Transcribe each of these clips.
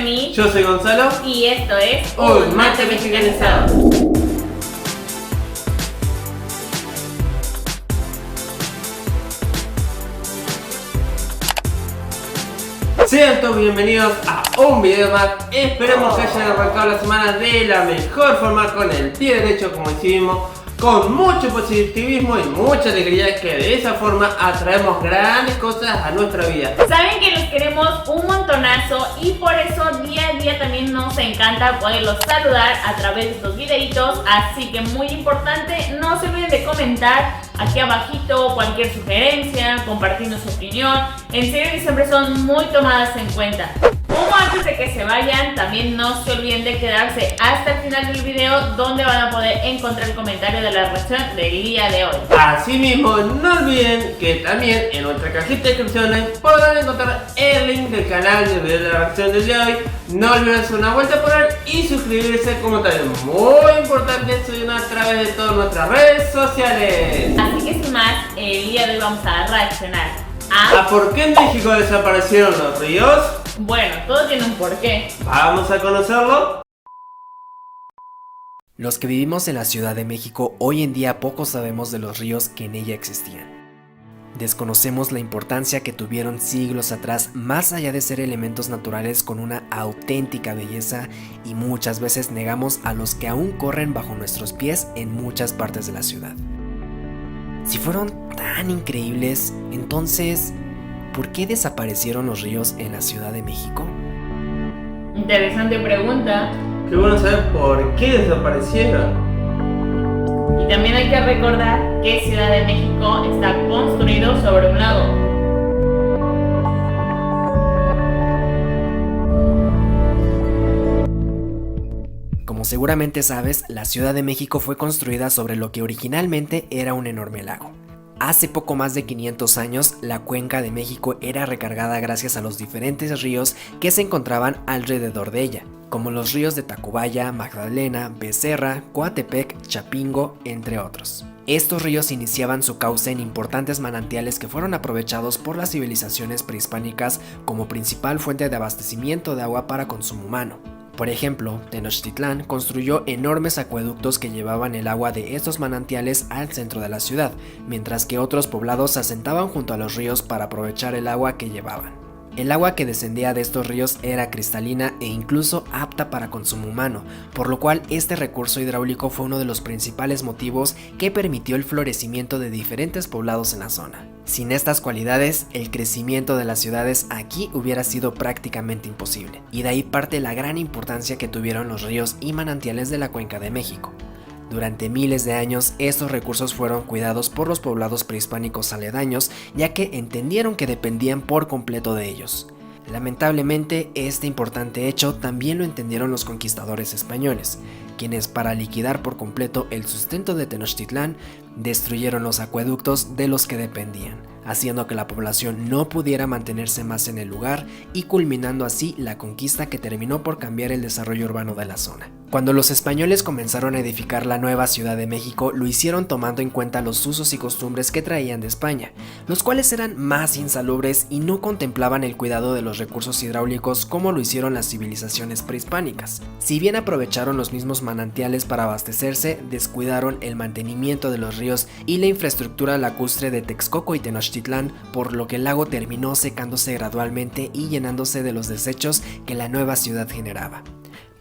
Noemí. Yo soy Gonzalo. Y esto es Un Mate Mexicanizado. Sean todos bienvenidos a un video más. Esperemos que hayan arrancado la semana de la mejor forma, con el pie derecho, como decimos, con mucho positivismo y mucha alegría, que de esa forma atraemos grandes cosas a nuestra vida. Saben que los queremos un montonazo y por eso día a día también nos encanta poderlos saludar a través de estos videitos. Así que muy importante, no se olviden de comentar aquí abajito cualquier sugerencia, compartirnos su opinión. En serio que siempre son muy tomadas en cuenta. Como antes de que se vayan, también no se olviden de quedarse hasta el final del video, donde van a poder encontrar el comentario de la reacción del día de hoy. Asimismo, no olviden que también en nuestra cajita de descripciones podrán encontrar el link del canal del video de la reacción del día de hoy. No olviden hacer una vuelta por él y suscribirse, como también muy importante, subirnos a través de todas nuestras redes sociales. Así que sin más, el día de hoy vamos a reaccionar ¿A por qué en México desaparecieron los ríos? Bueno, todo tiene un porqué. Vamos a conocerlo. Los que vivimos en la Ciudad de México hoy en día poco sabemos de los ríos que en ella existían. Desconocemos la importancia que tuvieron siglos atrás, más allá de ser elementos naturales con una auténtica belleza, y muchas veces negamos a los que aún corren bajo nuestros pies en muchas partes de la ciudad. Si fueron tan increíbles, entonces, ¿por qué desaparecieron los ríos en la Ciudad de México? Interesante pregunta. Qué bueno saber por qué desaparecieron. Y también hay que recordar que Ciudad de México está construido sobre un lago. Como seguramente sabes, la Ciudad de México fue construida sobre lo que originalmente era un enorme lago. Hace poco más de 500 años, la Cuenca de México era recargada gracias a los diferentes ríos que se encontraban alrededor de ella, como los ríos de Tacubaya, Magdalena, Becerra, Coatepec, Chapingo, entre otros. Estos ríos iniciaban su cauce en importantes manantiales que fueron aprovechados por las civilizaciones prehispánicas como principal fuente de abastecimiento de agua para consumo humano. Por ejemplo, Tenochtitlán construyó enormes acueductos que llevaban el agua de estos manantiales al centro de la ciudad, mientras que otros poblados se asentaban junto a los ríos para aprovechar el agua que llevaban. El agua que descendía de estos ríos era cristalina e incluso apta para consumo humano, por lo cual este recurso hidráulico fue uno de los principales motivos que permitió el florecimiento de diferentes poblados en la zona. Sin estas cualidades, el crecimiento de las ciudades aquí hubiera sido prácticamente imposible, y de ahí parte la gran importancia que tuvieron los ríos y manantiales de la Cuenca de México. Durante miles de años, estos recursos fueron cuidados por los poblados prehispánicos aledaños, ya que entendieron que dependían por completo de ellos. Lamentablemente, este importante hecho también lo entendieron los conquistadores españoles, quienes, para liquidar por completo el sustento de Tenochtitlán, destruyeron los acueductos de los que dependían, haciendo que la población no pudiera mantenerse más en el lugar y culminando así la conquista que terminó por cambiar el desarrollo urbano de la zona. Cuando los españoles comenzaron a edificar la nueva Ciudad de México, lo hicieron tomando en cuenta los usos y costumbres que traían de España, los cuales eran más insalubres y no contemplaban el cuidado de los recursos hidráulicos como lo hicieron las civilizaciones prehispánicas. Si bien aprovecharon los mismos manantiales para abastecerse, descuidaron el mantenimiento de los ríos y la infraestructura lacustre de Texcoco y Tenochtitlán, por lo que el lago terminó secándose gradualmente y llenándose de los desechos que la nueva ciudad generaba.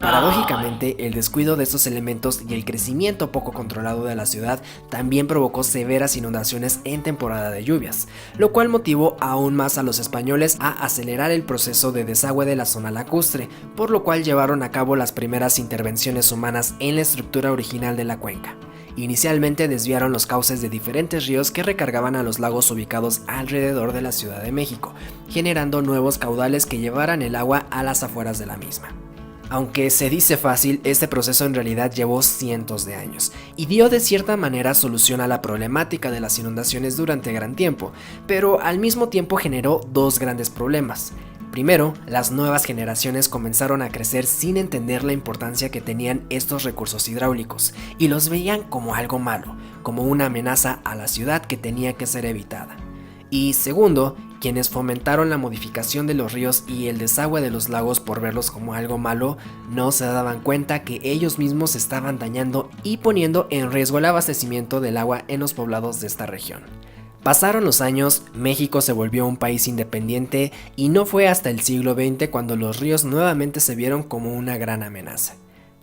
Paradójicamente, el descuido de estos elementos y el crecimiento poco controlado de la ciudad también provocó severas inundaciones en temporada de lluvias, lo cual motivó aún más a los españoles a acelerar el proceso de desagüe de la zona lacustre, por lo cual llevaron a cabo las primeras intervenciones humanas en la estructura original de la cuenca. Inicialmente desviaron los cauces de diferentes ríos que recargaban a los lagos ubicados alrededor de la Ciudad de México, generando nuevos caudales que llevaran el agua a las afueras de la misma. Aunque se dice fácil, este proceso en realidad llevó cientos de años y dio de cierta manera solución a la problemática de las inundaciones durante gran tiempo, pero al mismo tiempo generó dos grandes problemas. Primero, las nuevas generaciones comenzaron a crecer sin entender la importancia que tenían estos recursos hidráulicos y los veían como algo malo, como una amenaza a la ciudad que tenía que ser evitada. Y segundo, quienes fomentaron la modificación de los ríos y el desagüe de los lagos por verlos como algo malo, no se daban cuenta que ellos mismos estaban dañando y poniendo en riesgo el abastecimiento del agua en los poblados de esta región. Pasaron los años, México se volvió un país independiente y no fue hasta el siglo XX cuando los ríos nuevamente se vieron como una gran amenaza.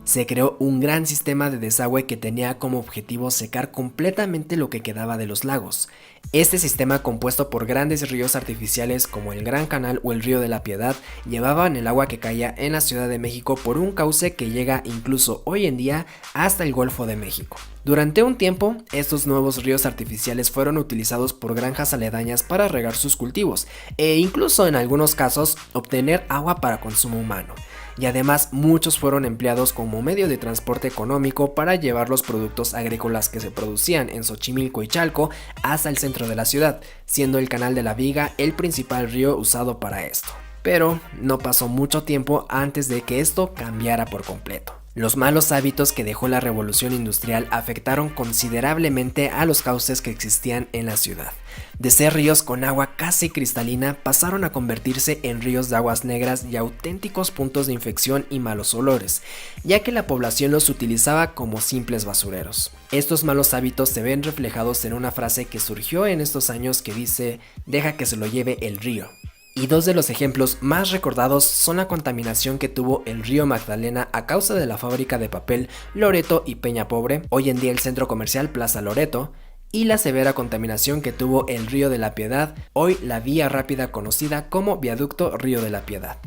Se creó un gran sistema de desagüe que tenía como objetivo secar completamente lo que quedaba de los lagos. Este sistema, compuesto por grandes ríos artificiales como el Gran Canal o el Río de la Piedad, llevaban el agua que caía en la Ciudad de México por un cauce que llega incluso hoy en día hasta el Golfo de México. Durante un tiempo, estos nuevos ríos artificiales fueron utilizados por granjas aledañas para regar sus cultivos e incluso en algunos casos obtener agua para consumo humano. Y además muchos fueron empleados como medio de transporte económico para llevar los productos agrícolas que se producían en Xochimilco y Chalco hasta el centro de la ciudad, siendo el Canal de la Viga el principal río usado para esto. Pero no pasó mucho tiempo antes de que esto cambiara por completo. Los malos hábitos que dejó la revolución industrial afectaron considerablemente a los cauces que existían en la ciudad. De ser ríos con agua casi cristalina, pasaron a convertirse en ríos de aguas negras y auténticos puntos de infección y malos olores, ya que la población los utilizaba como simples basureros. Estos malos hábitos se ven reflejados en una frase que surgió en estos años que dice: "Deja que se lo lleve el río". Y dos de los ejemplos más recordados son la contaminación que tuvo el río Magdalena a causa de la fábrica de papel Loreto y Peña Pobre, hoy en día el centro comercial Plaza Loreto, y la severa contaminación que tuvo el río de la Piedad, hoy la vía rápida conocida como Viaducto Río de la Piedad.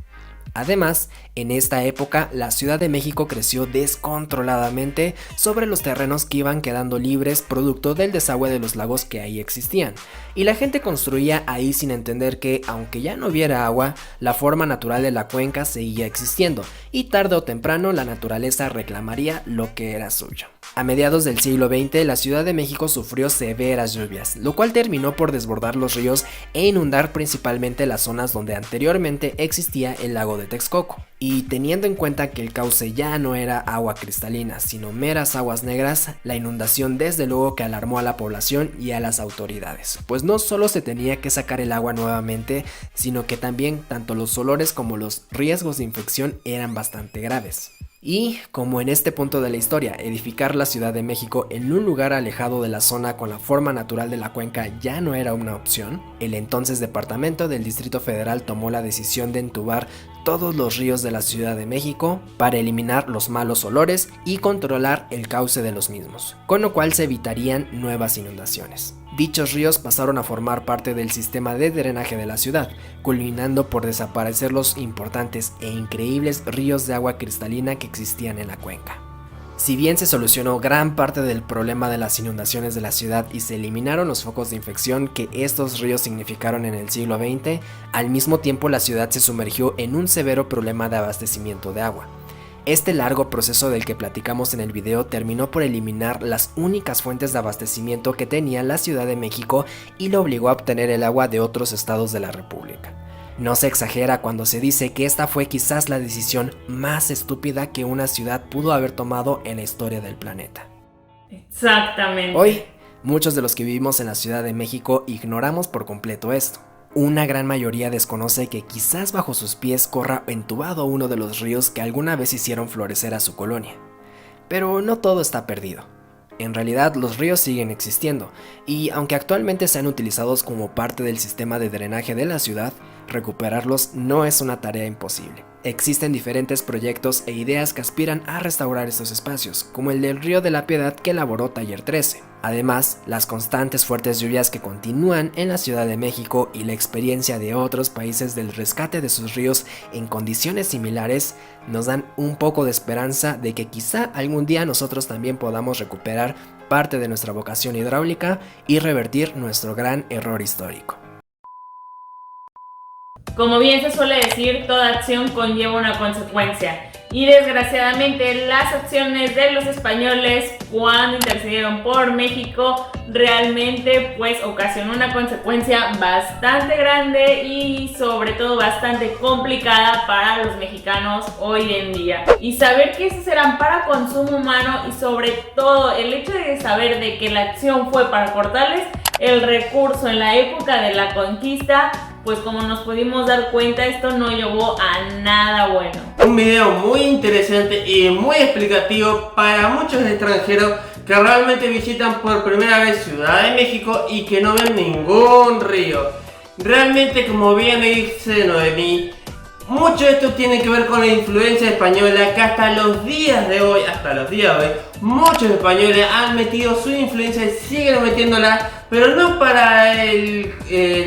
Además, en esta época la Ciudad de México creció descontroladamente sobre los terrenos que iban quedando libres producto del desagüe de los lagos que ahí existían, y la gente construía ahí sin entender que, aunque ya no hubiera agua, la forma natural de la cuenca seguía existiendo, y tarde o temprano la naturaleza reclamaría lo que era suyo. A mediados del siglo XX, la Ciudad de México sufrió severas lluvias, lo cual terminó por desbordar los ríos e inundar principalmente las zonas donde anteriormente existía el lago de Texcoco. Y teniendo en cuenta que el cauce ya no era agua cristalina, sino meras aguas negras, la inundación desde luego que alarmó a la población y a las autoridades, pues no solo se tenía que sacar el agua nuevamente, sino que también tanto los olores como los riesgos de infección eran bastante graves. Y, como en este punto de la historia, edificar la Ciudad de México en un lugar alejado de la zona con la forma natural de la cuenca ya no era una opción, el entonces Departamento del Distrito Federal tomó la decisión de entubar todos los ríos de la Ciudad de México para eliminar los malos olores y controlar el cauce de los mismos, con lo cual se evitarían nuevas inundaciones. Dichos ríos pasaron a formar parte del sistema de drenaje de la ciudad, culminando por desaparecer los importantes e increíbles ríos de agua cristalina que existían en la cuenca. Si bien se solucionó gran parte del problema de las inundaciones de la ciudad y se eliminaron los focos de infección que estos ríos significaron en el siglo XX, al mismo tiempo la ciudad se sumergió en un severo problema de abastecimiento de agua. Este largo proceso del que platicamos en el video terminó por eliminar las únicas fuentes de abastecimiento que tenía la Ciudad de México y lo obligó a obtener el agua de otros estados de la República. No se exagera cuando se dice que esta fue quizás la decisión más estúpida que una ciudad pudo haber tomado en la historia del planeta. Exactamente. Hoy, muchos de los que vivimos en la Ciudad de México ignoramos por completo esto. Una gran mayoría desconoce que quizás bajo sus pies corra entubado uno de los ríos que alguna vez hicieron florecer a su colonia. Pero no todo está perdido. En realidad los ríos siguen existiendo, y aunque actualmente sean utilizados como parte del sistema de drenaje de la ciudad, recuperarlos no es una tarea imposible. Existen diferentes proyectos e ideas que aspiran a restaurar estos espacios, como el del Río de la Piedad que elaboró Taller 13. Además, las constantes fuertes lluvias que continúan en la Ciudad de México y la experiencia de otros países del rescate de sus ríos en condiciones similares nos dan un poco de esperanza de que quizá algún día nosotros también podamos recuperar parte de nuestra vocación hidráulica y revertir nuestro gran error histórico. Como bien se suele decir, toda acción conlleva una consecuencia. Y desgraciadamente las acciones de los españoles cuando intercedieron por México realmente pues ocasionó una consecuencia bastante grande y sobre todo bastante complicada para los mexicanos hoy en día. Y saber que estos eran para consumo humano y sobre todo el hecho de saber de que la acción fue para cortarles el recurso en la época de la conquista pues como nos pudimos dar cuenta, esto no llevó a nada bueno. Un video muy interesante y muy explicativo para muchos extranjeros que realmente visitan por primera vez Ciudad de México y que no ven ningún río. Realmente, como bien me dice Noemí, mucho de esto tiene que ver con la influencia española, que hasta los días de hoy, muchos españoles han metido su influencia y siguen metiéndola, pero no para el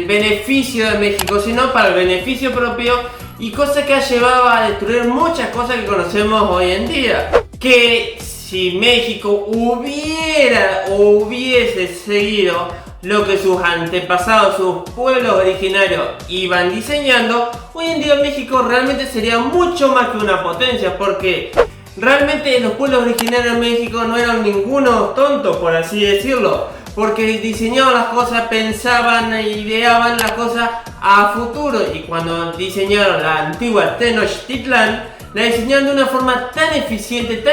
beneficio de México, sino para el beneficio propio, y cosa que ha llevado a destruir muchas cosas que conocemos hoy en día. Que si México hubiese seguido lo que sus antepasados, sus pueblos originarios iban diseñando, hoy en día México realmente sería mucho más que una potencia, porque realmente los pueblos originarios de México no eran ningunos tontos, por así decirlo, porque diseñaban las cosas, pensaban e ideaban las cosas a futuro, y cuando diseñaron la antigua Tenochtitlan, la diseñaron de una forma tan eficiente,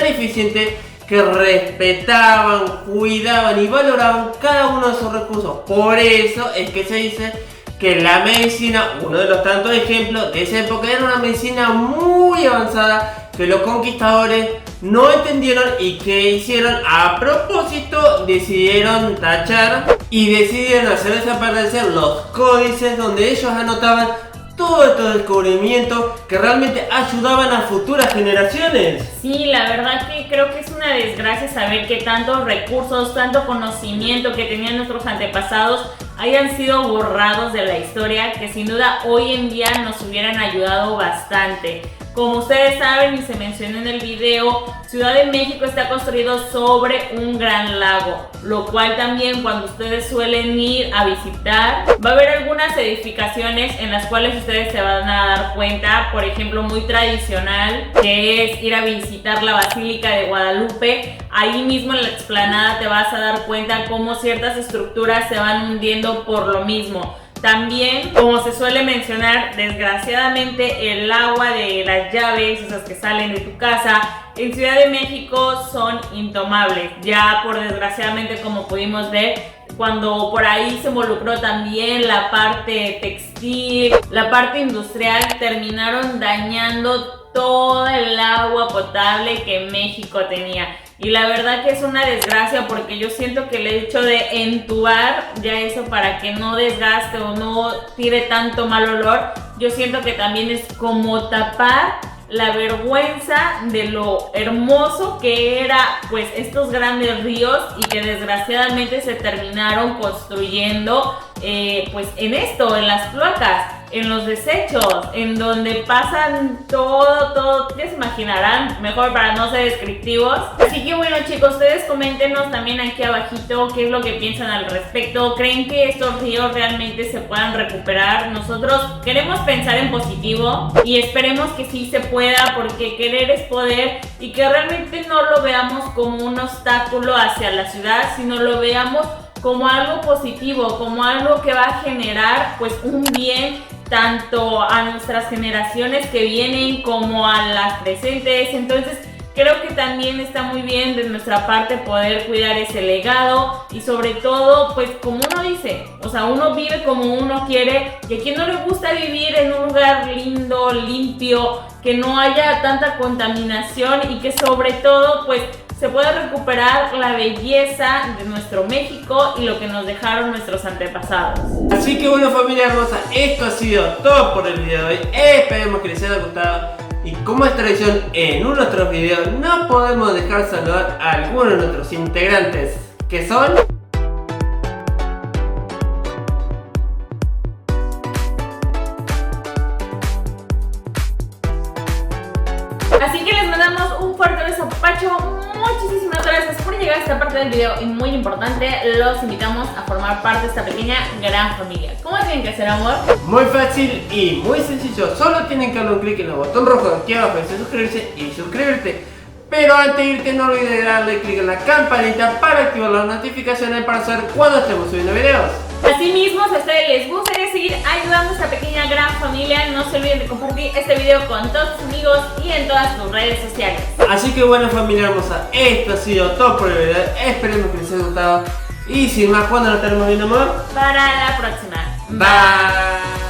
que respetaban, cuidaban y valoraban cada uno de sus recursos. Por eso es que se dice que la medicina, uno de los tantos ejemplos de esa época, era una medicina muy avanzada que los conquistadores no entendieron y que hicieron a propósito, decidieron tachar y decidieron hacer desaparecer los códices donde ellos anotaban todos estos descubrimientos que realmente ayudaban a futuras generaciones. Sí, la verdad que creo que es una desgracia saber que tantos recursos, tanto conocimiento que tenían nuestros antepasados hayan sido borrados de la historia, que sin duda hoy en día nos hubieran ayudado bastante. Como ustedes saben y se mencionó en el video, Ciudad de México está construido sobre un gran lago, lo cual también cuando ustedes suelen ir a visitar, va a haber algunas edificaciones en las cuales ustedes se van a dar cuenta, por ejemplo, muy tradicional, que es ir a visitar la Basílica de Guadalupe. Ahí mismo en la explanada te vas a dar cuenta cómo ciertas estructuras se van hundiendo por lo mismo. También, como se suele mencionar, desgraciadamente el agua de las llaves, esas que salen de tu casa, en Ciudad de México son intomables. Ya por desgraciadamente, como pudimos ver, cuando por ahí se involucró también la parte textil, la parte industrial, terminaron dañando toda el agua potable que México tenía. Y la verdad que es una desgracia, porque yo siento que el hecho de entubar ya eso para que no desgaste o no tire tanto mal olor, yo siento que también es como tapar la vergüenza de lo hermoso que era pues estos grandes ríos, y que desgraciadamente se terminaron construyendo pues en esto, en las cloacas, en los desechos, en donde pasan todo, ya se imaginarán, mejor para no ser descriptivos. Así que bueno, chicos, ustedes coméntenos también aquí abajito qué es lo que piensan al respecto. ¿Creen que estos ríos realmente se puedan recuperar? Nosotros queremos pensar en positivo y esperemos que sí se pueda, porque querer es poder, y que realmente no lo veamos como un obstáculo hacia la ciudad, sino lo veamos como algo positivo, como algo que va a generar pues un bien tanto a nuestras generaciones que vienen como a las presentes. Entonces creo que también está muy bien de nuestra parte poder cuidar ese legado, y sobre todo pues como uno dice, o sea, uno vive como uno quiere, y a quien no le gusta vivir en un lugar lindo, limpio, que no haya tanta contaminación, y que sobre todo pues se puede recuperar la belleza de nuestro México y lo que nos dejaron nuestros antepasados. Así que bueno, familia hermosa, esto ha sido todo por el video de hoy. Esperemos que les haya gustado, y como es tradición en uno de nuestros videos, no podemos dejar saludar a algunos de nuestros integrantes, que son... Así que les mandamos un fuerte beso, papacho. Muchísimas gracias por llegar a esta parte del video, y muy importante, los invitamos a formar parte de esta pequeña gran familia. ¿Cómo tienen que hacer, amor? Muy fácil y muy sencillo, solo tienen que darle un clic en el botón rojo de aquí abajo de suscribirse y suscribirte. Pero antes de irte, no olvides darle clic en la campanita para activar las notificaciones para saber cuando estemos subiendo videos. Asimismo, si a ustedes les gustaría seguir ayudando a esta pequeña gran familia, no se olviden de compartir este video con todos sus amigos y en todas sus redes sociales. Así que bueno, familia hermosa, esto ha sido todo por el video. Esperemos que les haya gustado, y sin más, ¿cuándo nos estaremos viendo, amor? Para la próxima. Bye.